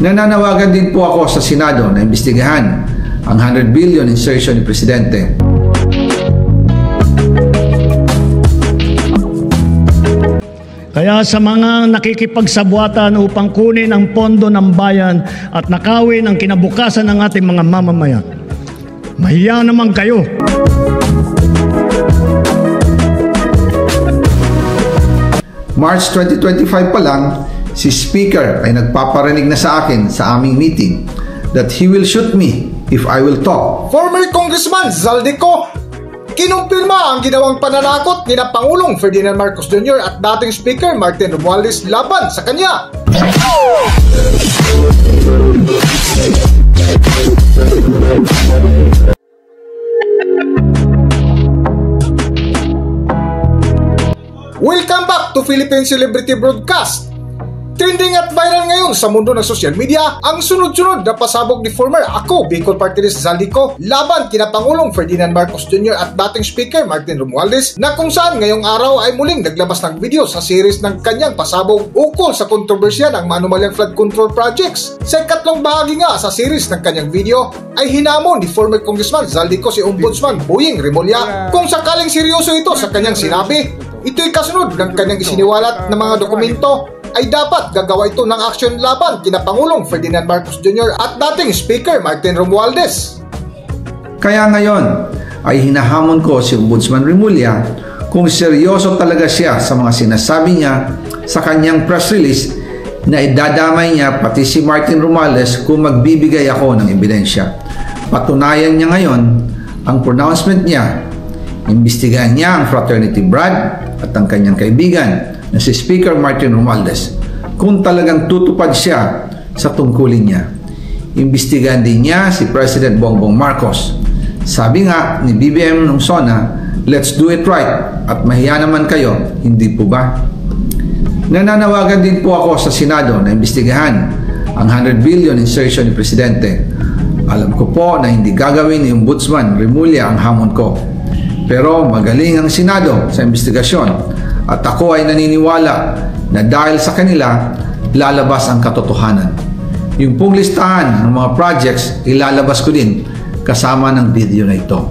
Nananawagan din po ako sa Senado na imbestigahan ang 100 billion insertion ni Presidente. Kaya sa mga nakikipagsabwatan upang kunin ang pondo ng bayan at nakawin ang kinabukasan ng ating mga mamamayan, mahiya naman kayo. March 2025 pa lang, si Speaker ay nagpaparinig na sa akin sa aming meeting that he will shoot me if I will talk. Former Congressman Zaldico, kinumpirma ang ginawang pananakot ni na Pangulong Ferdinand Marcos Jr. at dating Speaker Martin Romualdez laban sa kanya. Welcome back to Philippine Celebrity Broadcast. Trending at viral ngayon sa mundo ng social media ang sunod-sunod na pasabog ni former Ako Bicol Party List Zaldico laban kina Pangulong Ferdinand Marcos Jr. at dating Speaker Martin Romualdez, na kung saan ngayong araw ay muling naglabas ng video sa series ng kanyang pasabog ukol sa kontrobersya ng manumalyang flood control projects. Sa ikatlong bahagi nga sa series ng kanyang video ay hinamon ni former Congressman Zaldico si Ombudsman Boying Remulla kung sakaling seryoso ito sa kanyang sinabi. Ito'y kasunod ng kanyang isiniwalat na mga dokumento ay dapat gagawa ito ng aksyon laban kina Pangulong Ferdinand Marcos Jr. at dating Speaker Martin Romualdez. Kaya ngayon ay hinahamon ko si Ombudsman Remulla kung seryoso talaga siya sa mga sinasabi niya sa kanyang press release na idadamay niya pati si Martin Romualdez kung magbibigay ako ng ebidensya. Patunayan niya ngayon ang pronouncement niya. Imbestigahan niya ang fraternity Brad at ang kanyang kaibigan na si Speaker Martin Romualdez kung talagang tutupad siya sa tungkulin niya. Imbestigahan din niya si President Bongbong Marcos. Sabi nga ni BBM nung SONA, let's do it right at mahiya naman kayo, hindi po ba? Nananawagan din po ako sa Senado na imbestigahan ang 100 billion insertion ni Presidente. Alam ko po na hindi gagawin ni Ombudsman Remulla ang hamon ko. Pero magaling ang Senado sa investigasyon at ako ay naniniwala na dahil sa kanila, lalabas ang katotohanan. Yung pong listahan ng mga projects, ilalabas ko din kasama ng video na ito.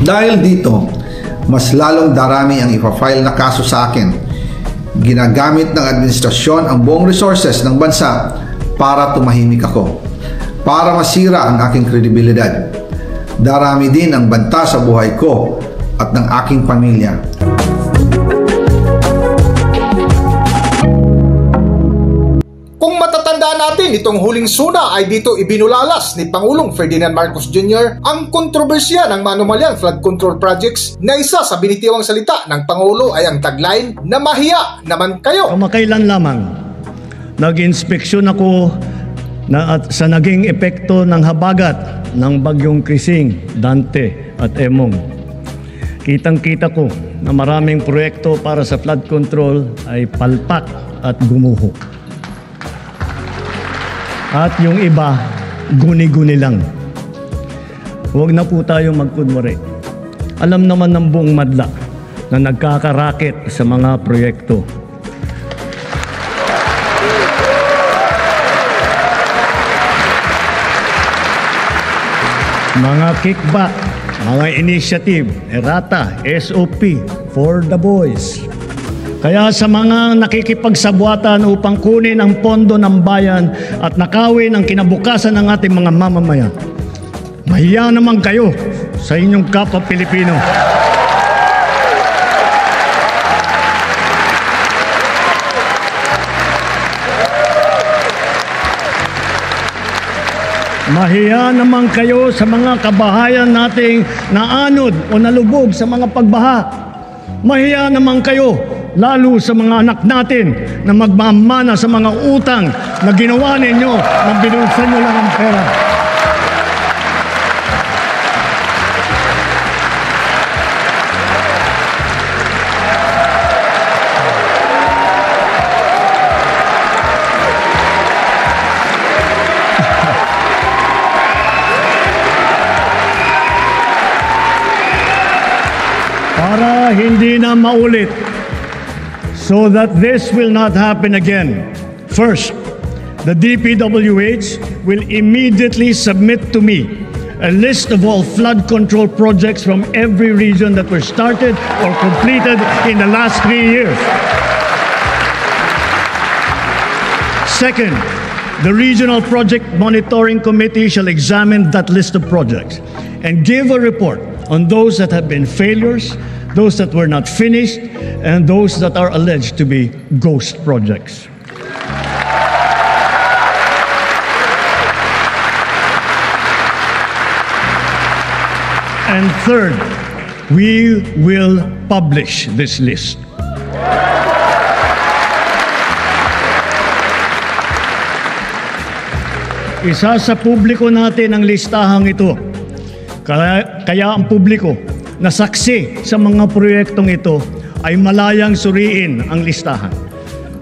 Dahil dito, mas lalong darami ang ipafile na kaso sa akin. Ginagamit ng administrasyon ang buong resources ng bansa para tumahimik ako, para masira ang aking kredibilidad. Darami din ang banta sa buhay ko at ng aking pamilya. Kung matatandaan natin, itong huling suna ay dito ibinulalas ni Pangulong Ferdinand Marcos Jr. ang kontrobersya ng manumalyang flood control projects na isa sa binitiwang salita ng Pangulo ay ang tagline na mahiya naman kayo. Kamakailan lamang, nag-inspeksyon ako sa naging epekto ng habagat ng bagyong Krising, Dante at Emong. Kitang-kita ko na maraming proyekto para sa flood control ay palpak at gumuho. At yung iba, guni-guni lang. Huwag na po tayo magkunwari. Alam naman ng buong madla na nagkakaraket sa mga proyekto. Mga kickback, mga initiative, errata, SOP, for the boys. Kaya sa mga nakikipagsabwatan upang kunin ang pondo ng bayan at nakawin ang kinabukasan ng ating mga mamamayan, mahiya naman kayo sa inyong kapwa Pilipino. Mahiya naman kayo sa mga kabahayan nating naanod o nalubog sa mga pagbaha. Mahiya naman kayo lalo sa mga anak natin na magmamana sa mga utang na ginawa ninyo na binulsan nyo lang ang pera. Para hindi na maulit So that this will not happen again, first, the DPWH will immediately submit to me a list of all flood control projects from every region that were started or completed in the last 3 years. Second, the Regional Project Monitoring Committee shall examine that list of projects and give a report on those that have been failures, those that were not finished, and those that are alleged to be ghost projects. And third, we will publish this list. Isa sa publiko natin ang listahang ito. Kaya ang publiko na saksi sa mga proyektong ito ay malayang suriin ang listahan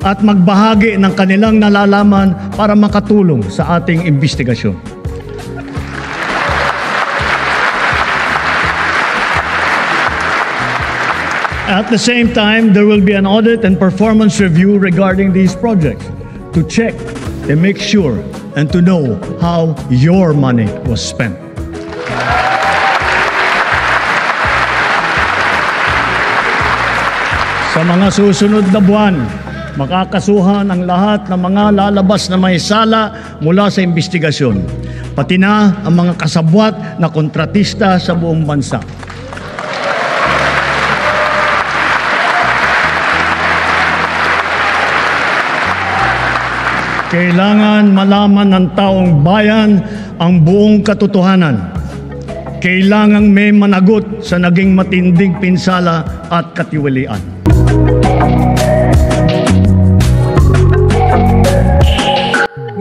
at magbahagi ng kanilang nalalaman para makatulong sa ating investigasyon. At the same time, there will be an audit and performance review regarding these projects to check and make sure and to know how your money was spent. Sa mga susunod na buwan, makakasuhan ang lahat ng mga lalabas na may sala mula sa investigasyon, pati na ang mga kasabwat na kontratista sa buong bansa. Kailangan malaman ng taong bayan ang buong katotohanan. Kailangang may managot sa naging matinding pinsala at katiwalian.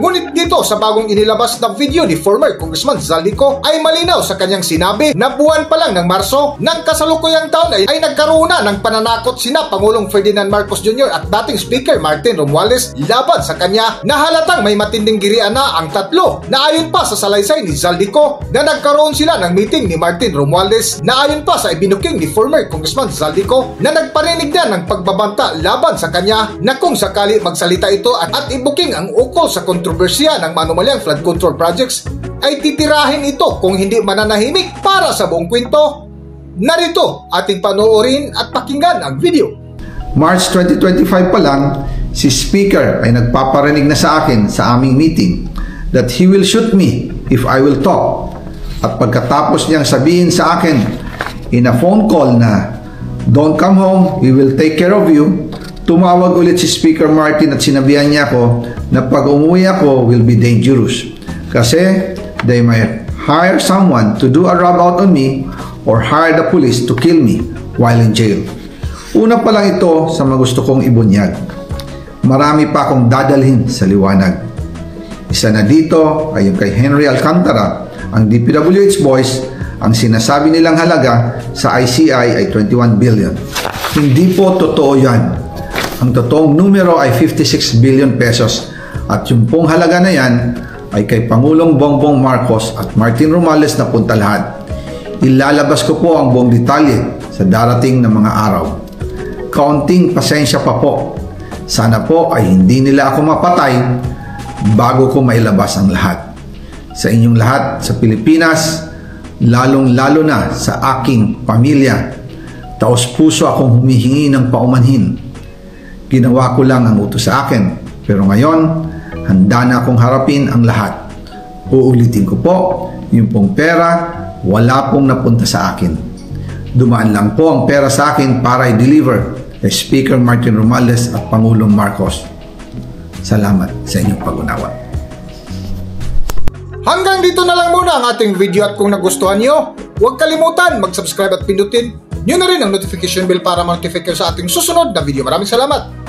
Ngunit dito sa bagong inilabas na video ni former Congressman Zaldico ay malinaw sa kanyang sinabi na buwan pa lang ng Marso ng kasalukuyang taon ay nagkaroon na ng pananakot sina Pangulong Ferdinand Marcos Jr. at dating Speaker Martin Romualdez laban sa kanya na halatang may matinding girian na ang tatlo, na ayon pa sa salaysay ni Zaldico na nagkaroon sila ng meeting ni Martin Romualdez, na ayon pa sa ibinuking ni former Congressman Zaldico na nagparinig na ng pagbabanta laban sa kanya na kung sakali magsalita ito at ibuking ang ukol sa kontrobersiya ng manumalyang flood control projects ay titirahin ito kung hindi mananahimik para sa buong kwento. Narito ating panoorin at pakinggan ang video. March 2025 pa lang, si Speaker ay nagpaparinig na sa akin sa aming meeting that he will shoot me if I will talk. At pagkatapos niyang sabihin sa akin in a phone call na don't come home, we will take care of you, tumawag ulit si Speaker Martin at sinabihan niya ako na pag umuwi ako will be dangerous kasi they might hire someone to do a rob out on me or hire the police to kill me while in jail. Una pa lang ito sa mga gusto kong ibunyag. Marami pa akong dadalhin sa liwanag. Isa na dito ay yung kay Henry Alcantara, ang DPWH boys. Ang sinasabi nilang halaga sa ICI ay 21 billion. Hindi po totoo yan. Ang totoong numero ay 56 billion pesos at yung pong halaga na yan ay kay Pangulong Bongbong Marcos at Martin Romualdez na punta lahat. Ilalabas ko po ang buong detalye sa darating na mga araw. Kaunting pasensya pa po. Sana po ay hindi nila ako mapatay bago ko mailabas ang lahat. Sa inyong lahat sa Pilipinas, lalong-lalo na sa aking pamilya, taos puso akong humihingi ng paumanhin. Ginawa ko lang ang utos sa akin, pero ngayon, handa na akong harapin ang lahat. Uulitin ko po, yung pong pera, wala pong napunta sa akin. Dumaan lang po ang pera sa akin para i-deliver kay Speaker Martin Romualdez at Pangulong Marcos. Salamat sa inyong pag-unawa. Hanggang dito na lang muna ang ating video at kung nagustuhan nyo, huwag kalimutan mag-subscribe at pindutin nyo na rin ang notification bell para ma-notify kayo sa ating susunod na video. Maraming salamat!